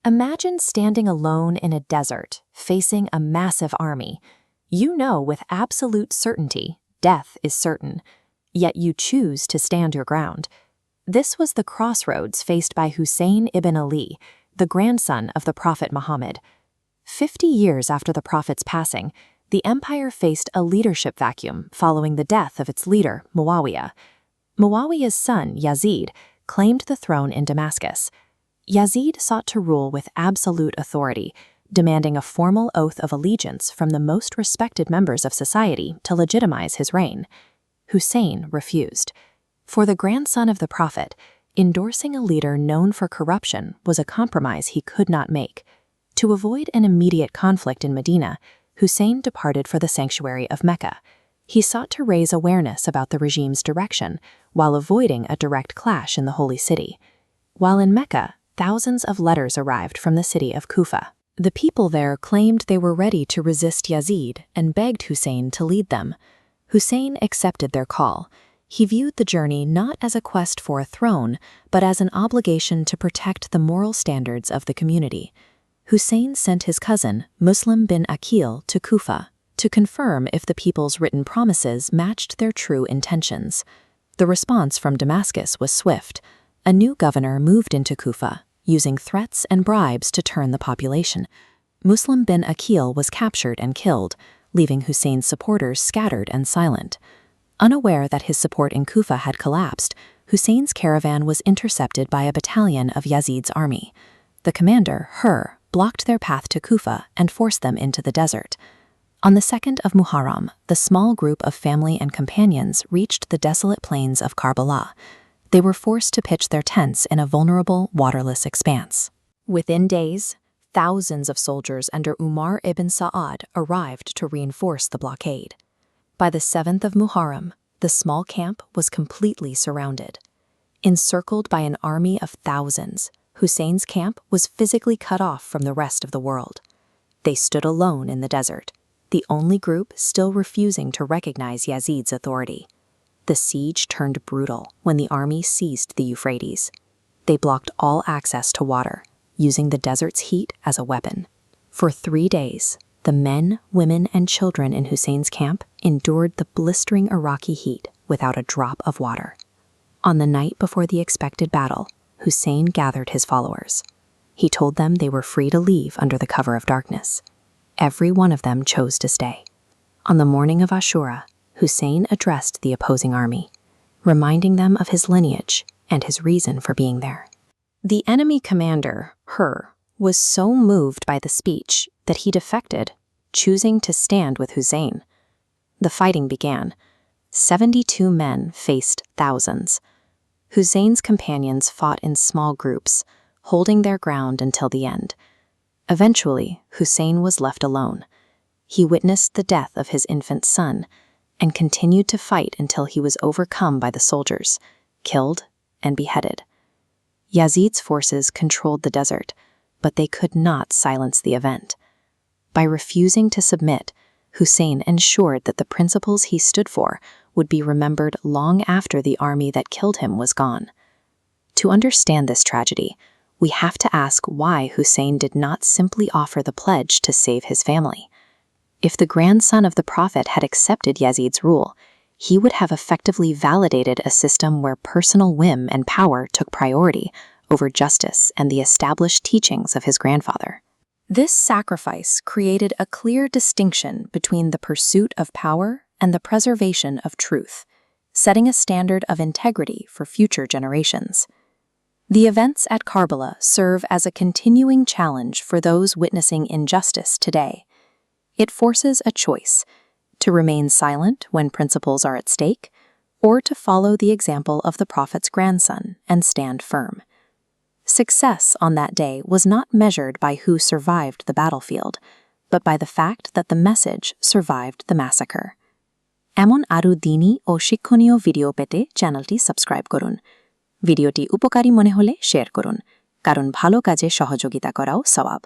Imagine standing alone in a desert, facing a massive army. You know with absolute certainty death is certain, yet you choose to stand your ground. This was the crossroads faced by Husayn ibn Ali, the grandson of the Prophet Muhammad. 50 years after the Prophet's passing, the empire faced a leadership vacuum following the death of its leader, Muawiyah. Muawiyah's son, Yazid, claimed the throne in Damascus. Yazid sought to rule with absolute authority, demanding a formal oath of allegiance from the most respected members of society to legitimize his reign. Husayn refused. For the grandson of the Prophet, endorsing a leader known for corruption was a compromise he could not make. To avoid an immediate conflict in Medina, Husayn departed for the sanctuary of Mecca. He sought to raise awareness about the regime's direction while avoiding a direct clash in the holy city. While in Mecca, thousands of letters arrived from the city of Kufa. The people there claimed they were ready to resist Yazid and begged Husayn to lead them. Husayn accepted their call. He viewed the journey not as a quest for a throne, but as an obligation to protect the moral standards of the community. Husayn sent his cousin, Muslim bin Aqil, to Kufa to confirm if the people's written promises matched their true intentions. The response from Damascus was swift. A new governor moved into Kufa, using threats and bribes to turn the population. Muslim bin Aqil was captured and killed, leaving Husayn's supporters scattered and silent. Unaware that his support in Kufa had collapsed, Husayn's caravan was intercepted by a battalion of Yazid's army. The commander, blocked their path to Kufa and forced them into the desert. On the 2nd of Muharram, the small group of family and companions reached the desolate plains of Karbala. They were forced to pitch their tents in a vulnerable, waterless expanse. Within days, thousands of soldiers under Umar ibn Sa'ad arrived to reinforce the blockade. By the 7th of Muharram, the small camp was completely surrounded. Encircled by an army of thousands, Husayn's camp was physically cut off from the rest of the world. They stood alone in the desert, the only group still refusing to recognize Yazid's authority. The siege turned brutal when the army seized the Euphrates. They blocked all access to water, using the desert's heat as a weapon. For 3 days, the men, women, and children in Husayn's camp endured the blistering Iraqi heat without a drop of water. On the night before the expected battle, Husayn gathered his followers. He told them they were free to leave under the cover of darkness. Every one of them chose to stay. On the morning of Ashura, Husayn addressed the opposing army, reminding them of his lineage and his reason for being there. The enemy commander, was so moved by the speech that he defected, choosing to stand with Husayn. The fighting began. 72 men faced thousands. Husayn's companions fought in small groups, holding their ground until the end. Eventually, Husayn was left alone. He witnessed the death of his infant son and continued to fight until he was overcome by the soldiers, killed, and beheaded. Yazid's forces controlled the desert, but they could not silence the event. By refusing to submit, Husayn ensured that the principles he stood for would be remembered long after the army that killed him was gone. To understand this tragedy, we have to ask why Husayn did not simply offer the pledge to save his family. If the grandson of the Prophet had accepted Yazid's rule, he would have effectively validated a system where personal whim and power took priority over justice and the established teachings of his grandfather. This sacrifice created a clear distinction between the pursuit of power and the preservation of truth, setting a standard of integrity for future generations. The events at Karbala serve as a continuing challenge for those witnessing injustice today. It forces a choice: to remain silent when principles are at stake, or to follow the example of the Prophet's grandson and stand firm. Success on that day was not measured by who survived the battlefield, but by the fact that the message survived the massacre. এমন আরও দিনী ও শিক্ষণীয় video পেতে চ্যানেলটি subscribe করুন। ভিডিওটি উপকারী মনে হলে শেয়ার করুন, কারণ ভালো কাজে সহযোগিতা করাও সওয়াব।